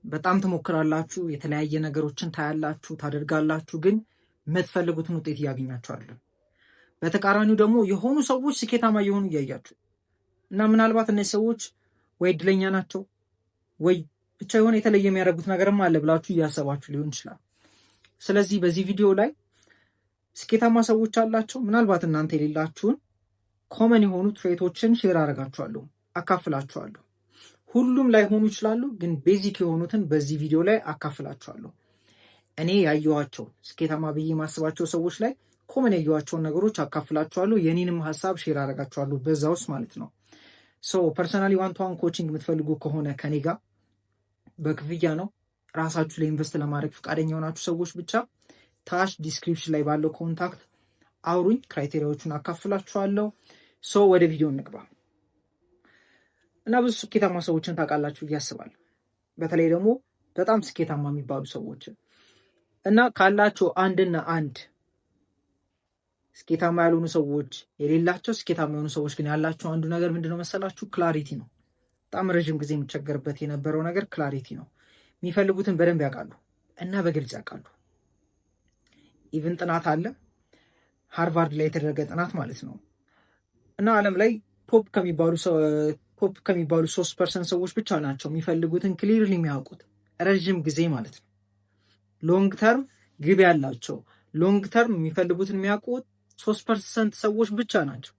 በጣም ትሞክራላችሁ፣ የተለያየ ነገሮችን ታያላችሁ፣ ታደርጋላችሁ፣ ግን የምትፈልጉትን ውጤት እያገኛችሁ አይደለም። በተቃራኒው ደግሞ የሆኑ ሰዎች ስኬታማ እየሆኑ እያያችሁ እና ምናልባት እነዚህ ሰዎች ወይ እድለኛ ናቸው ወይ ብቻ የሆነ የተለየ የሚያደርጉት ነገርም አለ ብላችሁ እያሰባችሁ ሊሆን ይችላል። ስለዚህ በዚህ ቪዲዮ ላይ ስኬታማ ሰዎች አላቸው፣ ምናልባት እናንተ የሌላችሁን ኮመን የሆኑ ትሬቶችን ሼር አደርጋችኋለሁ፣ አካፍላችኋለሁ። ሁሉም ላይ ሆኑ ይችላሉ፣ ግን ቤዚክ የሆኑትን በዚህ ቪዲዮ ላይ አካፍላችኋለሁ። እኔ ያየኋቸው ስኬታማ ብዬ ማስባቸው ሰዎች ላይ ኮመን ያየኋቸውን ነገሮች አካፍላችኋለሁ። የኔንም ሀሳብ ሼር አደርጋችኋለሁ በዛ ውስጥ ማለት ነው። ፐርሰናሊ ዋን ቱ ዋን ኮቺንግ የምትፈልጉ ከሆነ ከኔ ጋር በክፍያ ነው። ራሳችሁ ላይ ኢንቨስት ለማድረግ ፈቃደኛ የሆናችሁ ሰዎች ብቻ ታች ዲስክሪፕሽን ላይ ባለው ኮንታክት አውሩኝ፣ ክራይቴሪያዎቹን አካፍላችኋለሁ። ወደ ቪዲዮ እንግባ እና ብዙ ስኬታማ ሰዎችን ታውቃላችሁ ብዬ አስባለሁ። በተለይ ደግሞ በጣም ስኬታማ የሚባሉ ሰዎች እና ካላቸው አንድና አንድ ስኬታማ ያልሆኑ ሰዎች የሌላቸው ስኬታማ የሆኑ ሰዎች ግን ያላቸው አንዱ ነገር ምንድነው መሰላችሁ? ክላሪቲ ነው። በጣም ረዥም ጊዜ የሚቸገርበት የነበረው ነገር ክላሪቲ ነው። የሚፈልጉትን በደንብ ያውቃሉ እና በግልጽ ያውቃሉ። ኢቭን ጥናት አለ፣ ሃርቫርድ ላይ የተደረገ ጥናት ማለት ነው። እና ዓለም ላይ ቶፕ ከሚባሉ 3% ሰዎች ብቻ ናቸው የሚፈልጉትን ክሊርሊ የሚያውቁት ረዥም ጊዜ ማለት ነው። ሎንግ ተርም ግብ ያላቸው ሎንግ ተርም የሚፈልጉትን የሚያውቁት 3% ሰዎች ብቻ ናቸው።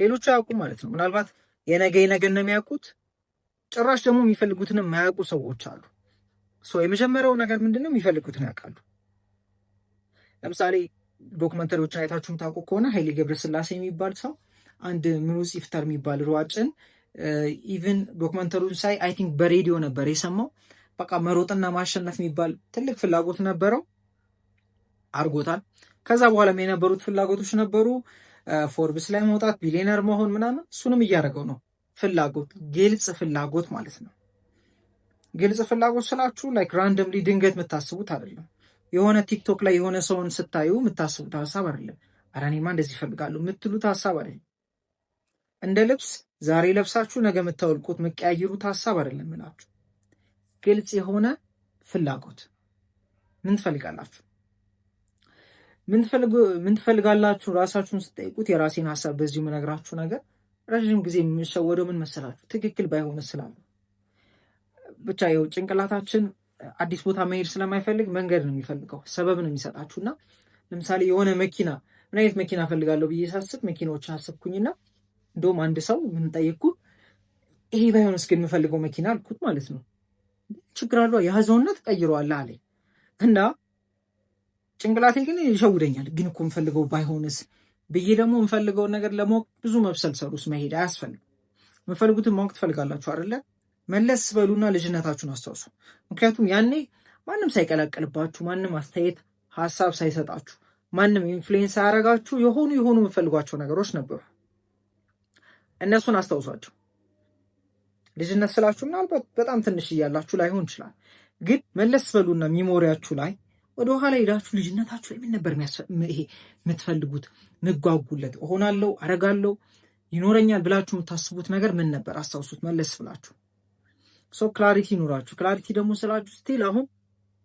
ሌሎቹ አያውቁም ማለት ነው። ምናልባት የነገ ነው የሚያውቁት፣ ጭራሽ ደግሞ የሚፈልጉትን የማያውቁ ሰዎች አሉ። የመጀመሪያው ነገር ምንድነው? የሚፈልጉትን ያውቃሉ። ለምሳሌ ዶክመንተሪዎችን አይታችሁ የምታውቁ ከሆነ ኃይሌ ገብረስላሴ የሚባል ሰው አንድ ምሩጽ ይፍጠር የሚባል ሯጭን ኢቭን ዶክመንተሪውን ሳይ አይ ቲንክ በሬዲዮ ነበር የሰማው። በቃ መሮጥና ማሸነፍ የሚባል ትልቅ ፍላጎት ነበረው፣ አርጎታል። ከዛ በኋላም የነበሩት ፍላጎቶች ነበሩ፣ ፎርብስ ላይ መውጣት፣ ቢሊዮነር መሆን ምናምን። እሱንም እያደረገው ነው። ፍላጎት፣ ግልጽ ፍላጎት ማለት ነው። ግልጽ ፍላጎት ስላችሁ ላይክ ራንደምሊ ድንገት የምታስቡት አይደለም። የሆነ ቲክቶክ ላይ የሆነ ሰውን ስታዩ የምታስቡት ሀሳብ አይደለም። ኧረ እኔማ እንደዚህ ይፈልጋሉ የምትሉት ሀሳብ አይደለም። እንደ ልብስ ዛሬ ለብሳችሁ ነገ የምታወልቁት የምትቀያይሩት ሀሳብ አይደለም እላችሁ። ግልጽ የሆነ ፍላጎት። ምን ትፈልጋላችሁ? ምን ትፈልጋላችሁ? ራሳችሁን ስጠይቁት የራሴን ሀሳብ በዚሁ የምነግራችሁ ነገር ረዥም ጊዜ የሚሸወደው ምን መሰላችሁ? ትክክል ባይሆን ስላሉ ብቻ ይኸው ጭንቅላታችን አዲስ ቦታ መሄድ ስለማይፈልግ መንገድ ነው የሚፈልገው፣ ሰበብ ነው የሚሰጣችሁና ለምሳሌ የሆነ መኪና ምን አይነት መኪና ፈልጋለሁ ብዬ ሳስብ መኪናዎችን አሰብኩኝና እንደውም አንድ ሰው ምን ጠየቅኩት፣ ይሄ ባይሆንስ ግን የምፈልገው መኪና አልኩት ማለት ነው። ችግር አለው የያዘውና ተቀይሯል አለኝ እና ጭንቅላቴ ግን ይሸውደኛል። ግን እኮ የምፈልገው ባይሆንስ ብዬ ደግሞ የምፈልገውን ነገር ለማወቅ ብዙ መብሰልሰል ውስጥ መሄድ አያስፈልግም። የምፈልጉትን ማወቅ ትፈልጋላችሁ አይደለ? መለስ በሉና ልጅነታችሁን አስታውሱ። ምክንያቱም ያኔ ማንም ሳይቀላቀልባችሁ፣ ማንም አስተያየት ሀሳብ ሳይሰጣችሁ፣ ማንም ኢንፍሉዌንስ ሳያደርጋችሁ የሆኑ የምፈልጓቸው ነገሮች ነበሩ። እነሱን አስታውሷቸው። ልጅነት ስላችሁ ምናልባት በጣም ትንሽ እያላችሁ ላይሆን ይችላል። ግን መለስ በሉና ሚሞሪያችሁ ላይ ወደ ኋላ ሄዳችሁ ልጅነታችሁ ላይ ምን ነበር ይሄ የምትፈልጉት፣ ምጓጉለት፣ እሆናለሁ፣ አረጋለሁ፣ ይኖረኛል ብላችሁ የምታስቡት ነገር ምን ነበር? አስታውሱት መለስ ብላችሁ። ክላሪቲ ይኑራችሁ። ክላሪቲ ደግሞ ስላችሁ ስቲል አሁን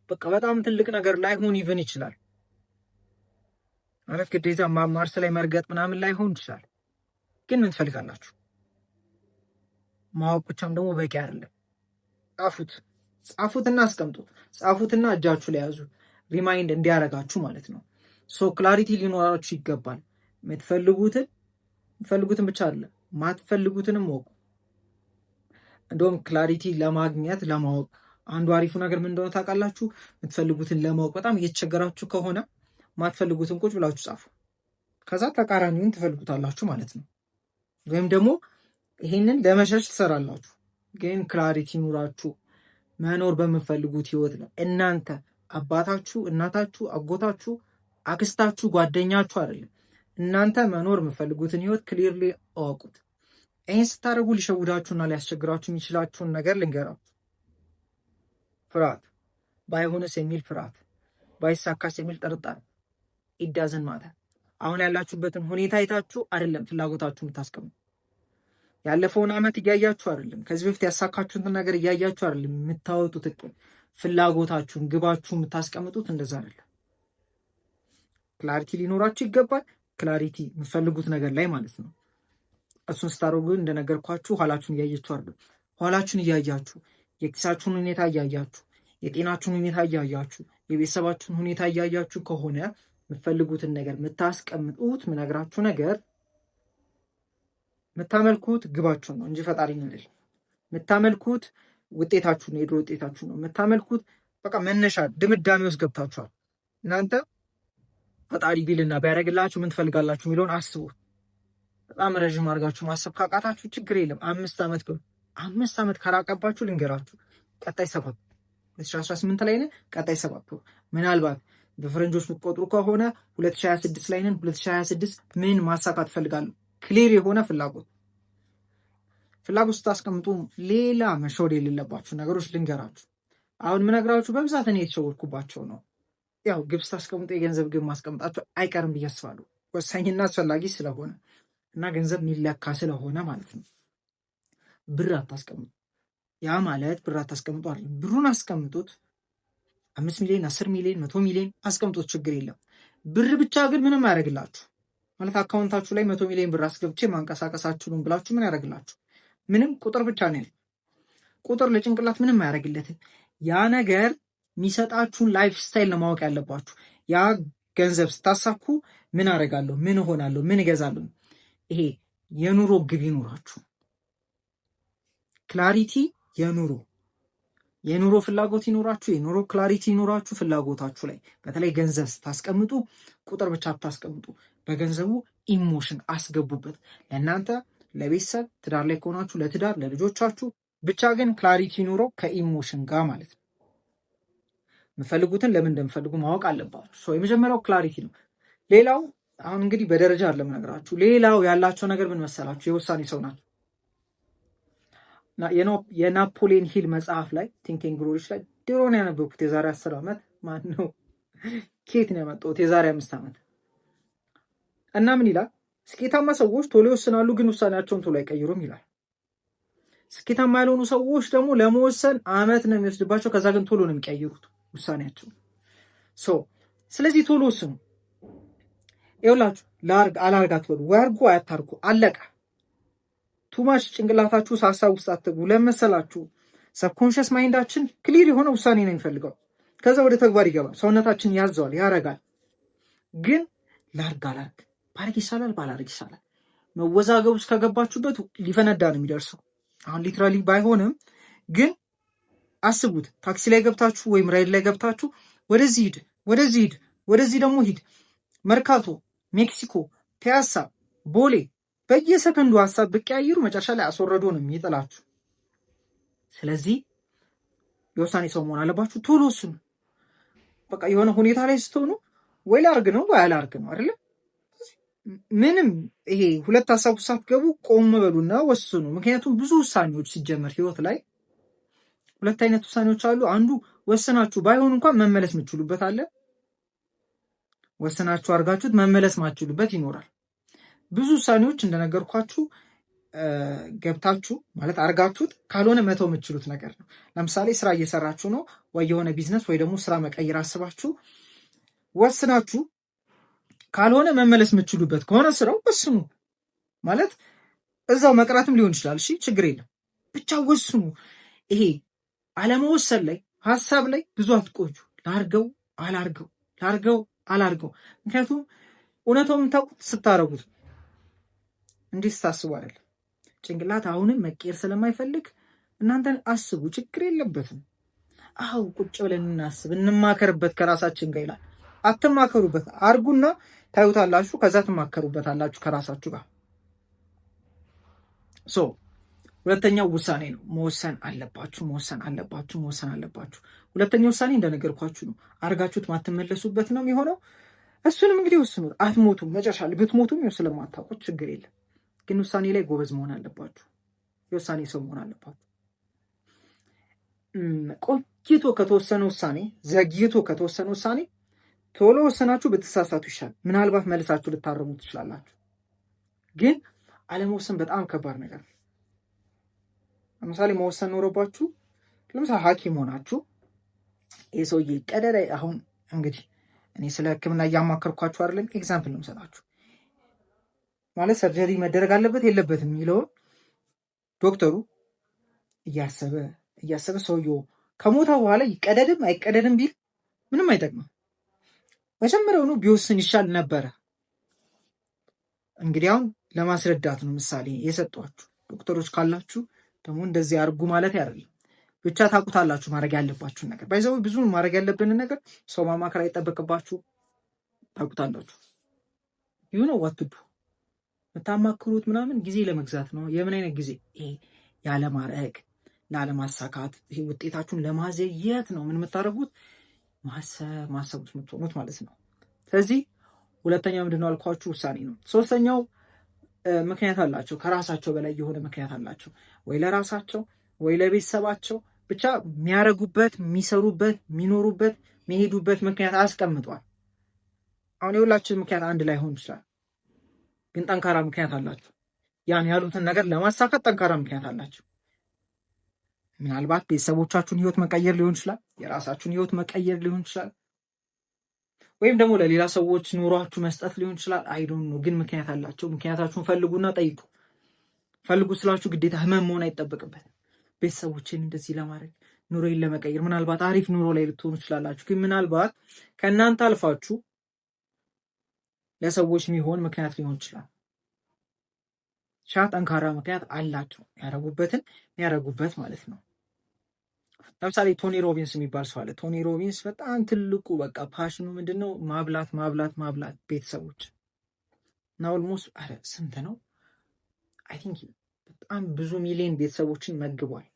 በቃ በጣም ትልቅ ነገር ላይሆን ይቨን ይችላል ማለት ግዴታ ማርስ ላይ መርገጥ ምናምን ላይሆን ይችላል። ግን ምን ትፈልጋላችሁ? ማወቅ ብቻም ደግሞ በቂ አይደለም። ጻፉትና አስቀምጡት። ጻፉትና እጃችሁ ላይ ያዙ፣ ሪማይንድ እንዲያረጋችሁ ማለት ነው። ክላሪቲ ሊኖራችሁ ይገባል። የምትፈልጉትን ብቻ አይደለም ማትፈልጉትንም ወቁ። እንደውም ክላሪቲ ለማግኘት ለማወቅ አንዱ አሪፉ ነገር ምን እንደሆነ ታውቃላችሁ? የምትፈልጉትን ለማወቅ በጣም እየተቸገራችሁ ከሆነ ማትፈልጉትን ቁጭ ብላችሁ ጻፉ። ከዛ ተቃራኒውን ትፈልጉታላችሁ ማለት ነው። ወይም ደግሞ ይሄንን ለመሸሽ ትሰራላችሁ። ግን ክላሪቲ ኑራችሁ መኖር በምትፈልጉት ህይወት ነው። እናንተ አባታችሁ፣ እናታችሁ፣ አጎታችሁ፣ አክስታችሁ፣ ጓደኛችሁ አይደለም። እናንተ መኖር የምትፈልጉትን ህይወት ክሊርሊ አወቁት። ይህን ስታደርጉ ሊሸውዳችሁና ሊያስቸግራችሁ የሚችላችሁን ነገር ልንገራችሁ። ፍርሃት፣ ባይሆንስ የሚል ፍርሃት፣ ባይሳካስ የሚል ጥርጣሬ። ኢዳዝን ማተር። አሁን ያላችሁበትን ሁኔታ አይታችሁ አይደለም ፍላጎታችሁ የምታስቀምጡ። ያለፈውን ዓመት እያያችሁ አይደለም። ከዚህ በፊት ያሳካችሁትን ነገር እያያችሁ አይደለም። የምታወጡት እቅድ፣ ፍላጎታችሁን፣ ግባችሁ የምታስቀምጡት እንደዛ አይደለም። ክላሪቲ ሊኖራችሁ ይገባል። ክላሪቲ የምትፈልጉት ነገር ላይ ማለት ነው። እሱን ስታደርጉ እንደነገርኳችሁ ኋላችሁን እያያችሁ አይደለም። ኋላችሁን እያያችሁ የኪሳችሁን ሁኔታ እያያችሁ የጤናችሁን ሁኔታ እያያችሁ የቤተሰባችሁን ሁኔታ እያያችሁ ከሆነ የምትፈልጉትን ነገር የምታስቀምጡት ምነግራችሁ ነገር የምታመልኩት ግባችሁን ነው እንጂ ፈጣሪ ነው አይደል። የምታመልኩት ውጤታችሁ ነው፣ የድሮ ውጤታችሁ ነው የምታመልኩት። በቃ መነሻ ድምዳሜ ውስጥ ገብታችኋል። እናንተ ፈጣሪ ቢልና ቢያደርግላችሁ ምን ትፈልጋላችሁ የሚለውን አስቡት። በጣም ረዥም አድርጋችሁ ማሰብ ካቃታችሁ ችግር የለም። 5 ዓመት በሉ። 5 ዓመት ካራቀባችሁ ልንገራችሁ፣ ቀጣይ 7 2018 ላይ ነን። ቀጣይ 7 ምናልባት በፈረንጆች የምትቆጥሩ ከሆነ 2026 ላይ ነን። 2026 ምን ማሳካት ትፈልጋለሁ? ክሊር የሆነ ፍላጎት ስታስቀምጡ ሌላ መሸወድ የሌለባችሁ ነገሮች ልንገራችሁ። አሁን ምነግራችሁ በብዛት እኔ የተሸወድኩባቸው ነው። ያው ግብ ስታስቀምጡ የገንዘብ ግብ ማስቀምጣችሁ አይቀርም ብዬ አስባለሁ። ወሳኝና አስፈላጊ ስለሆነ እና ገንዘብ የሚለካ ስለሆነ ማለት ነው። ብር አታስቀምጡ። ያ ማለት ብር አታስቀምጡ አይደለም። ብሩን አስቀምጡት። 5 ሚሊዮን 10 ሚሊዮን 100 ሚሊዮን አስቀምጡት፣ ችግር የለም። ብር ብቻ ግን ምንም አያደርግላችሁ። ማለት አካውንታችሁ ላይ 100 ሚሊዮን ብር አስገብቼ ማንቀሳቀሳችሁን ብላችሁ ምን ያደርግላችሁ? ምንም ቁጥር ብቻ ነው። ቁጥር ለጭንቅላት ምንም አያደርግለትም። ያ ነገር የሚሰጣችሁን ላይፍ ስታይል ነው ማወቅ ያለባችሁ። ያ ገንዘብ ስታሳኩ ምን አደርጋለሁ፣ ምን እሆናለሁ፣ ምን እገዛለሁ፣ ይሄ የኑሮ ግብ ይኖራችሁ። ክላሪቲ የኑሮ ፍላጎት ይኖራችሁ፣ የኑሮ ክላሪቲ ይኖራችሁ። ፍላጎታችሁ ላይ በተለይ ገንዘብ ስታስቀምጡ ቁጥር ብቻ አታስቀምጡ። በገንዘቡ ኢሞሽን አስገቡበት። ለእናንተ ለቤተሰብ ትዳር ላይ ከሆናችሁ ለትዳር ለልጆቻችሁ፣ ብቻ ግን ክላሪቲ ይኑረው ከኢሞሽን ጋር ማለት ነው። የምፈልጉትን ለምን እንደምፈልጉ ማወቅ አለባችሁ። የመጀመሪያው ክላሪቲ ነው። ሌላው አሁን እንግዲህ በደረጃ አለም ነገራችሁ። ሌላው ያላቸው ነገር ምን መሰላችሁ? የውሳኔ ሰው ናቸው። የናፖሊየን ሂል መጽሐፍ ላይ ቲንኪንግ ግሮ ሪች ላይ ድሮ ነው ያነበብኩት። የዛሬ 10 ዓመት ማነው ኬት ነው ያመጣሁት? የዛሬ 5 ዓመት እና ምን ይላል? ስኬታማ ሰዎች ቶሎ ይወስናሉ፣ ግን ውሳኔያቸውን ቶሎ አይቀይሩም ይላል። ስኬታማ ያልሆኑ ሰዎች ደግሞ ለመወሰን ዓመት ነው የሚወስድባቸው፣ ከዛ ግን ቶሎ ነው የሚቀይሩት ውሳኔያቸው። ስለዚህ ቶሎ ወስኑ። ይኸውላችሁ ላርግ አላርግ አትበሉ፣ ወይ አርጉ አያታርጉ፣ አለቀ። ቱማች ጭንቅላታችሁ ሀሳብ ውስጥ አትግቡ። ለመሰላችሁ ሰብኮንሽስ ማይንዳችን ክሊር የሆነ ውሳኔ ነው የሚፈልገው። ከዛ ወደ ተግባር ይገባል። ሰውነታችን ያዘዋል፣ ያረጋል። ግን ላርግ አላርግ፣ ባርግ ይሻላል፣ ባላርግ ይሻላል። መወዛገብ ውስጥ ከገባችሁበት ሊፈነዳ ነው የሚደርሰው። አሁን ሊትራሊ ባይሆንም ግን አስቡት። ታክሲ ላይ ገብታችሁ ወይም ራይድ ላይ ገብታችሁ ወደዚህ ሂድ፣ ወደዚህ ሂድ፣ ወደዚህ ደግሞ ሂድ፣ መርካቶ፣ ሜክሲኮ፣ ፒያሳ፣ ቦሌ በየሰከንዱ ሀሳብ ብቀያይሩ መጨረሻ ላይ አስወረዶ ነው የሚጥላችሁ። ስለዚህ የውሳኔ ሰው መሆን አለባችሁ። ቶሎ ወስኑ። በቃ የሆነ ሁኔታ ላይ ስትሆኑ ወይ ላርግ ነው ወይ አላርግ ነው አይደለ? ምንም ይሄ ሁለት ሀሳብ ውስጥ ሳትገቡ ቆም በሉና ወስኑ። ምክንያቱም ብዙ ውሳኔዎች ሲጀመር ህይወት ላይ ሁለት አይነት ውሳኔዎች አሉ። አንዱ ወስናችሁ ባይሆን እንኳን መመለስ የምትችሉበት አለ። ወስናችሁ አርጋችሁት መመለስ ማትችሉበት ይኖራል። ብዙ ውሳኔዎች እንደነገርኳችሁ ገብታችሁ ማለት አርጋችሁት ካልሆነ መተው የምትችሉት ነገር ነው። ለምሳሌ ስራ እየሰራችሁ ነው፣ ወይ የሆነ ቢዝነስ ወይ ደግሞ ስራ መቀየር አስባችሁ ወስናችሁ ካልሆነ መመለስ የምትችሉበት ከሆነ ስራው ወስኑ። ማለት እዛው መቅራትም ሊሆን ይችላል። እሺ ችግር የለም፣ ብቻ ወስኑ። ይሄ አለመወሰን ላይ ሀሳብ ላይ ብዙ አትቆዩ። ላርገው አላርገው፣ ላርገው አላርገው። ምክንያቱም እውነታው የምታውቁት ስታረጉት እንዲህ ስታስቡ አይደለም። ጭንቅላት አሁንም መቀየር ስለማይፈልግ እናንተን አስቡ፣ ችግር የለበትም። አው ቁጭ ብለን እናስብ፣ እንማከርበት ከራሳችን ጋር ይላል። አትማከሩበት፣ አርጉና ታዩታላችሁ። ከዛ ትማከሩበታላችሁ ከራሳችሁ ጋር። ሁለተኛው ውሳኔ ነው። መወሰን አለባችሁ፣ መወሰን አለባችሁ፣ መወሰን አለባችሁ። ሁለተኛው ውሳኔ እንደነገርኳችሁ ነው። አርጋችሁት ማትመለሱበት ነው የሚሆነው። እሱንም እንግዲህ ወስኑት። አትሞቱም። መጨረሻ ብትሞቱም ይኸው ስለማታውቁት ችግር የለም። ግን ውሳኔ ላይ ጎበዝ መሆን አለባችሁ። የውሳኔ ሰው መሆን አለባችሁ። ቆይቶ ከተወሰነ ውሳኔ፣ ዘግይቶ ከተወሰነ ውሳኔ ቶሎ ወሰናችሁ ብትሳሳቱ ይሻል። ምናልባት መልሳችሁ ልታረሙ ትችላላችሁ። ግን አለመወሰን በጣም ከባድ ነገር ነው። ለምሳሌ መወሰን ኖረባችሁ፣ ለምሳሌ ሐኪም ሆናችሁ ይህ ሰውዬ ቀደደ። አሁን እንግዲህ እኔ ስለ ሕክምና እያማከርኳችሁ አይደለም፣ ኤግዛምፕል ነው የምሰጣችሁ። ማለት ሰርጀሪ መደረግ አለበት የለበትም የሚለውን ዶክተሩ እያሰበ ሰውየው ከሞታ በኋላ ይቀደድም አይቀደድም ቢል ምንም አይጠቅምም። መጀመሪያውኑ ቢወስን ይሻል ነበረ። እንግዲህ አሁን ለማስረዳት ነው ምሳሌ የሰጧችሁ። ዶክተሮች ካላችሁ ደግሞ እንደዚህ አርጉ ማለት አይደለም። ብቻ ታውቁታላችሁ ማድረግ ያለባችሁን ነገር። ባይዘው ብዙ ማድረግ ያለብንን ነገር ሰው ማማከር አይጠበቅባችሁ፣ ታውቁታላችሁ። ይሁን ዋትዱ የምታማክሩት ምናምን ጊዜ ለመግዛት ነው። የምን አይነት ጊዜ? ይሄ ያለማድረግ ላለማሳካት፣ ይሄ ውጤታችሁን ለማዘየት ነው። ምን የምታደርጉት? ማሰብ የምትሆኑት ማለት ነው። ስለዚህ ሁለተኛው ምንድነው አልኳችሁ? ውሳኔ ነው። ሶስተኛው ምክንያት አላቸው። ከራሳቸው በላይ የሆነ ምክንያት አላቸው። ወይ ለራሳቸው ወይ ለቤተሰባቸው፣ ብቻ የሚያረጉበት፣ የሚሰሩበት፣ የሚኖሩበት፣ የሚሄዱበት ምክንያት አስቀምጧል። አሁን የሁላችን ምክንያት አንድ ላይ ሆን ይችላል፣ ግን ጠንካራ ምክንያት አላቸው። ያን ያሉትን ነገር ለማሳካት ጠንካራ ምክንያት አላቸው። ምናልባት ቤተሰቦቻችሁን ህይወት መቀየር ሊሆን ይችላል፣ የራሳችሁን ህይወት መቀየር ሊሆን ይችላል፣ ወይም ደግሞ ለሌላ ሰዎች ኑሯችሁ መስጠት ሊሆን ይችላል። አይዶን ነው፣ ግን ምክንያት አላቸው። ምክንያታችሁን ፈልጉና ጠይቁ። ፈልጉ ስላችሁ ግዴታ ህመም መሆን አይጠበቅበትም። ቤተሰቦችን እንደዚህ ለማድረግ ኑሮዬን ለመቀየር፣ ምናልባት አሪፍ ኑሮ ላይ ልትሆኑ ትችላላችሁ፣ ግን ምናልባት ከእናንተ አልፋችሁ ለሰዎች የሚሆን ምክንያት ሊሆን ይችላል። ጠንካራ ምክንያት አላቸው፣ ያረጉበት ማለት ነው። ለምሳሌ ቶኒ ሮቢንስ የሚባል ሰው አለ። ቶኒ ሮቢንስ በጣም ትልቁ በቃ ፓሽኑ ምንድነው? ማብላት ቤተሰቦች እና ኦልሞስት ስንት ነው? አይ ቲንክ በጣም ብዙ ሚሊዮን ቤተሰቦችን መግቧል።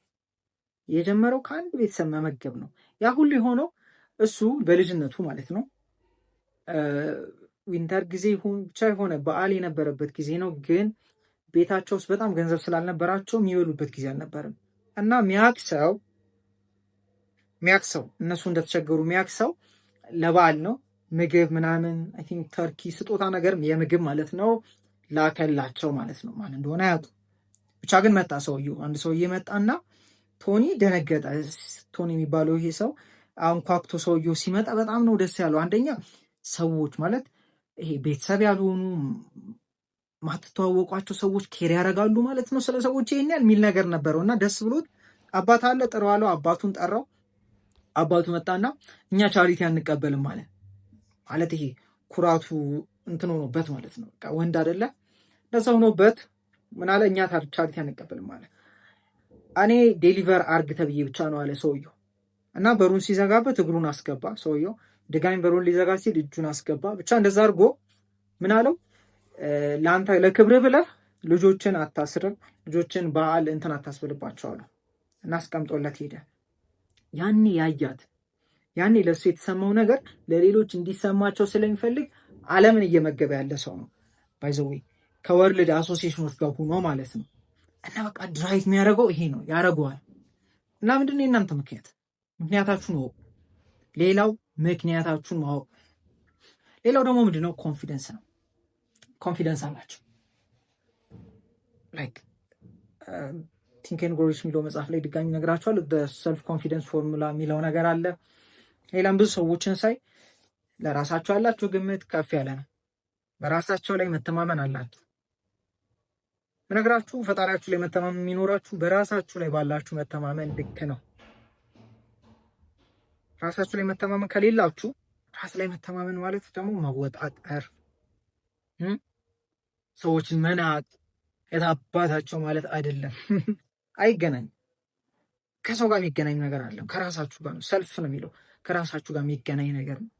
የጀመረው ከአንድ ቤተሰብ መመገብ ነው። ያ ሁሉ የሆነው እሱ በልጅነቱ ማለት ነው። ዊንተር ጊዜ ይሁን ብቻ የሆነ በዓል የነበረበት ጊዜ ነው። ግን ቤታቸው ውስጥ በጣም ገንዘብ ስላልነበራቸው የሚበሉበት ጊዜ አልነበርም እና ሚያክሰው እነሱ እንደተቸገሩ ሚያክሰው ለበዓል ነው ምግብ ምናምን አይ ቲንክ ተርኪ ስጦታ ነገር የምግብ ማለት ነው ላከላቸው ማለት ነው። ማን እንደሆነ አያውቁ። ብቻ ግን መጣ ሰውየው። አንድ ሰውዬ መጣና ቶኒ ደነገጠ። ቶኒ የሚባለው ይሄ ሰው አንኳኩቶ ሰውየው ሲመጣ በጣም ነው ደስ ያለው። አንደኛ ሰዎች ማለት ይሄ ቤተሰብ ያልሆኑ ማትተዋወቋቸው ሰዎች ኬር ያደርጋሉ ማለት ነው ስለ ሰዎች ይሄን ያህል የሚል ነገር ነበረው እና ደስ ብሎት አባት አለ ጥረዋለው። አባቱን ጠራው። አባቱ መጣና እኛ ቻሪቲ አንቀበልም ማለት ይሄ ኩራቱ እንትን ሆኖበት ማለት ነው። በቃ ወንድ አይደለ እንደዛ ሆኖበት ምን አለ? እኛ ቻሪቲ አንቀበልም እኔ ዴሊቨር አርግ ተብዬ ብቻ ነው አለ ሰውየው። እና በሩን ሲዘጋበት እግሩን አስገባ ሰውየው። ድጋሚ በሩን ሊዘጋ ሲል እጁን አስገባ። ብቻ እንደዛ አድርጎ ምን አለው? ለአንተ ለክብር ብለህ ልጆችን አታስርም፣ ልጆችን በዓል እንትን አታስብልባቸው አሉ እና አስቀምጦለት ሄደ። ያኔ ያያት ያኔ ለእሱ የተሰማው ነገር ለሌሎች እንዲሰማቸው ስለሚፈልግ ዓለምን እየመገበ ያለ ሰው ነው። ባይዘዌ ከወርልድ አሶሲዬሽኖች ጋር ሆኖ ማለት ነው። እና በቃ ድራይቭ የሚያደርገው ይሄ ነው ያደርገዋል። እና ምንድነው የእናንተ ምክንያታችሁን ወቁ። ሌላው ምክንያታችሁን ማወቅ። ሌላው ደግሞ ምንድነው? ኮንፊደንስ ነው። ኮንፊደንስ አላቸው። ላይክ ቲንክ ኤንድ ግሮው ሪች የሚለው መጽሐፍ ላይ ድጋሚ ነግራቸዋል። ሰልፍ ኮንፊደንስ ፎርሙላ የሚለው ነገር አለ። ሌላም ብዙ ሰዎችን ሳይ ለራሳቸው ያላቸው ግምት ከፍ ያለ ነው። በራሳቸው ላይ መተማመን አላቸው። በነገራችሁ ፈጣሪያችሁ ላይ መተማመን የሚኖራችሁ በራሳችሁ ላይ ባላችሁ መተማመን ልክ ነው። ራሳችሁ ላይ መተማመን ከሌላችሁ፣ ራስ ላይ መተማመን ማለት ደግሞ መወጣጠር፣ ሰዎችን መናቅ የታባታቸው ማለት አይደለም። አይገናኝም። ከሰው ጋር የሚገናኝ ነገር አለ፣ ከራሳችሁ ጋር ነው። ሰልፍ ነው የሚለው ከራሳችሁ ጋር የሚገናኝ ነገር ነው።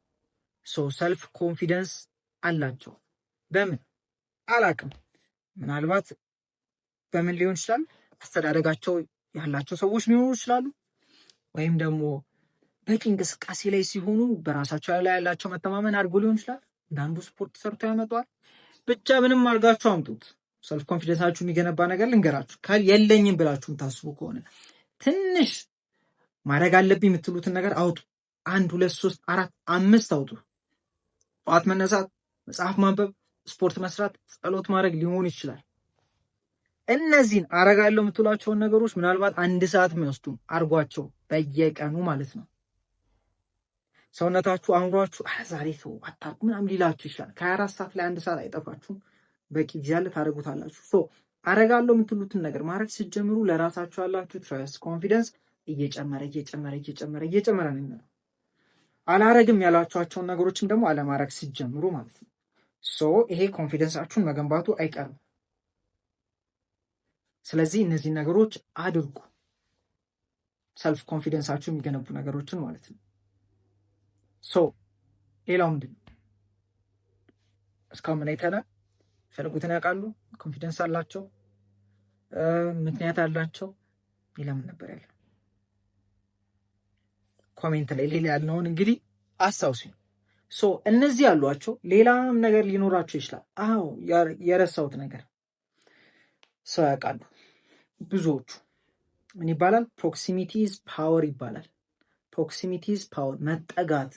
ሰልፍ ኮንፊደንስ አላቸው። በምን አላቅም፣ ምናልባት በምን ሊሆን ይችላል? አስተዳደጋቸው ያላቸው ሰዎች ሊሆኑ ይችላሉ፣ ወይም ደግሞ በቂ እንቅስቃሴ ላይ ሲሆኑ በራሳቸው ላይ ያላቸው መተማመን አድርጎ ሊሆን ይችላል። እንዳንዱ ስፖርት ሰርቶ ያመጧል። ብቻ ምንም አድርጋችሁ አምጡት። ሰልፍ ኮንፊደንሳችሁ የሚገነባ ነገር ልንገራችሁ። የለኝም ብላችሁ የምታስቡ ከሆነ ትንሽ ማድረግ አለብኝ የምትሉትን ነገር አውጡ። 1 2 3 4 5 አውጡ። ጠዋት መነሳት፣ መጽሐፍ ማንበብ፣ ስፖርት መስራት፣ ጸሎት ማድረግ ሊሆን ይችላል። እነዚህን አረጋለሁ የምትሏቸውን ነገሮች ምናልባት 1 ሰዓት የሚወስዱ አርጓቸው በየቀኑ ማለት ነው። ሰውነታችሁ አእምሯችሁ ዛሬ ሰው አታርጉ ምናምን ሊላችሁ ይችላል። ከ24 ሰዓት ላይ 1 ሰዓት አይጠፋችሁም። በቂ ጊዜ አለ፣ ታደርጉታላችሁ። አረጋለሁ የምትሉትን ነገር ማድረግ ስትጀምሩ ለራሳችሁ ያላችሁ ትረስት፣ ኮንፊደንስ እየጨመረ ነው የሚሆነው። አላረግም ያላችኋቸውን ነገሮችም ደግሞ አለማድረግ ስትጀምሩ ማለት ነው። ይሄ ኮንፊደንሳችሁን መገንባቱ አይቀርም። ስለዚህ እነዚህ ነገሮች አድርጉ፣ ሰልፍ ኮንፊደንሳችሁ የሚገነቡ ነገሮችን ማለት ነው። ሌላው ምንድን ነው? እስካሁን ምን አይተናል? ፈልጉትን ያውቃሉ፣ ኮንፊደንስ አላቸው፣ ምክንያት አላቸው። ሌላ ምን ነበር ያለ? ኮሜንት ላይ ሌላ ያልነውን እንግዲህ አስታውሱኝ። እነዚህ ያሏቸው ሌላም ነገር ሊኖራቸው ይችላል። አዎ የረሳሁት ነገር ሰው ያውቃሉ ብዙዎቹ። ምን ይባላል? ፕሮክሲሚቲዝ ፓወር ይባላል። ፕሮክሲሚቲዝ ፓወር፣ መጠጋት።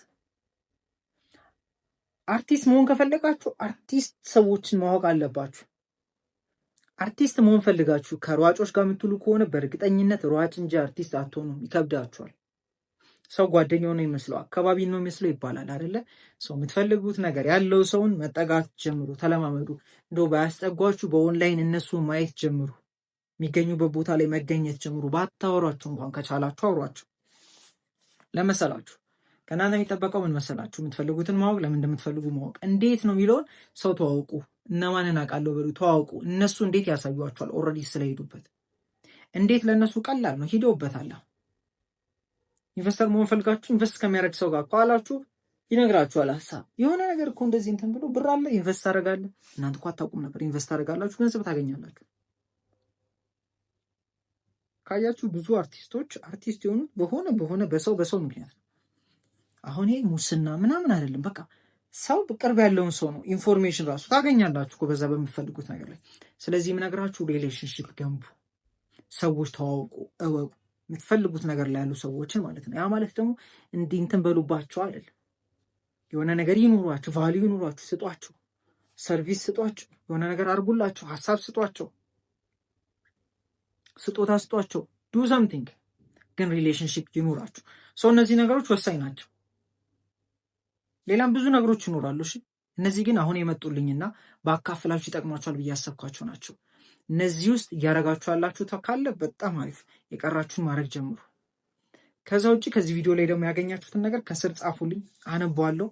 አርቲስት መሆን ከፈለጋችሁ አርቲስት ሰዎችን ማወቅ አለባችሁ። አርቲስት መሆን ፈልጋችሁ ከሯጮች ጋር የምትውሉ ከሆነ በእርግጠኝነት ሯጭ እንጂ አርቲስት አትሆኑም፣ ይከብዳችኋል። ሰው ጓደኛው ነው የሚመስለው፣ አካባቢ ነው የሚመስለው ይባላል አይደለ? ሰው የምትፈልጉት ነገር ያለው ሰውን መጠጋት ጀምሩ፣ ተለማመዱ። እንደው ባያስጠጓችሁ በኦንላይን እነሱ ማየት ጀምሩ፣ የሚገኙበት ቦታ ላይ መገኘት ጀምሩ። ባታወሯቸው እንኳን ከቻላችሁ አውሯቸው። ለመሰላችሁ ከእናንተ የሚጠበቀው ምን መሰላችሁ? የምትፈልጉትን ማወቅ፣ ለምን እንደምትፈልጉ ማወቅ። እንዴት ነው የሚለውን ሰው ተዋውቁ። እነማንን አውቃለሁ በሉ፣ ተዋውቁ። እነሱ እንዴት ያሳዩዋቸዋል? ኦልሬዲ ስለሄዱበት። እንዴት ለእነሱ ቀላል ነው፣ ሂደውበታል። ኢንቨስተር መሆን ፈልጋችሁ ኢንቨስት ከሚያደርግ ሰው ጋር ከኋላችሁ ይነግራችኋል ሀሳብ። የሆነ ነገር እኮ እንደዚህ እንትን ብሎ ብር አለ ኢንቨስት አደርጋለሁ። እናንተ እኮ አታውቁም ነበር። ኢንቨስት አደርጋላችሁ፣ ገንዘብ ታገኛላችሁ። ካያችሁ ብዙ አርቲስቶች አርቲስት የሆኑት በሆነ በሰው ምክንያት ነው። አሁን ይሄ ሙስና ምናምን አይደለም። በቃ ሰው ቅርብ ያለውን ሰው ነው። ኢንፎርሜሽን ራሱ ታገኛላችሁ በዛ በምትፈልጉት ነገር ላይ። ስለዚህ የምነግራችሁ ሪሌሽንሽፕ ገንቡ፣ ሰዎች ተዋውቁ፣ እወቁ። የምትፈልጉት ነገር ላይ ያሉ ሰዎችን ማለት ነው። ያ ማለት ደግሞ እንዲህ እንትን በሉባቸው አይደለም። የሆነ ነገር ይኑሯችሁ፣ ቫልዩ ይኑሯችሁ፣ ስጧቸው፣ ሰርቪስ ስጧቸው፣ የሆነ ነገር አድርጉላቸው፣ ሀሳብ ስጧቸው፣ ስጦታ ስጧቸው፣ ዱ ሰምቲንግ። ግን ሪሌሽንሽፕ ይኑራችሁ። ሰው እነዚህ ነገሮች ወሳኝ ናቸው። ሌላም ብዙ ነገሮች ይኖራሉ። እሺ እነዚህ ግን አሁን የመጡልኝና በአካፍላችሁ ይጠቅሟቸዋል ብዬ ያሰብኳቸው ናቸው። እነዚህ ውስጥ እያደረጋችሁ ያላችሁ ካለ በጣም አሪፍ፣ የቀራችሁን ማድረግ ጀምሩ። ከዛ ውጭ ከዚህ ቪዲዮ ላይ ደግሞ ያገኛችሁትን ነገር ከስር ጻፉልኝ፣ አነባዋለሁ።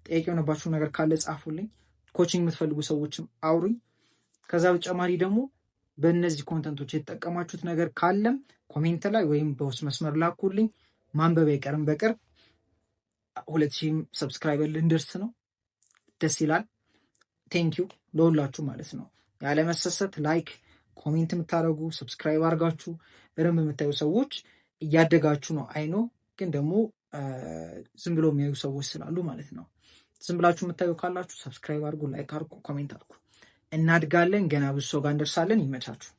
ጥያቄ የሆነባችሁ ነገር ካለ ጻፉልኝ። ኮቺንግ የምትፈልጉ ሰዎችም አውሩኝ። ከዛ በተጨማሪ ደግሞ በእነዚህ ኮንተንቶች የተጠቀማችሁት ነገር ካለም ኮሜንት ላይ ወይም በውስጥ መስመር ላኩልኝ። ማንበብ አይቀርም በቅርብ 2000 ሰብስክራይበር ልንደርስ ነው። ደስ ይላል። ቴንኪዩ ለሁላችሁ ማለት ነው። ያለመሰሰት ላይክ ኮሜንት የምታደርጉ ሰብስክራይብ አድርጋችሁ በደንብ የምታዩ ሰዎች እያደጋችሁ ነው። አይኖ ግን ደግሞ ዝም ብሎ የሚያዩ ሰዎች ስላሉ ማለት ነው። ዝም ብላችሁ የምታዩ ካላችሁ ሰብስክራይብ አድርጉ፣ ላይክ አድርጉ፣ ኮሜንት አድርጉ። እናድጋለን። ገና ብዙ ሰው ጋር እንደርሳለን። ይመቻችሁ።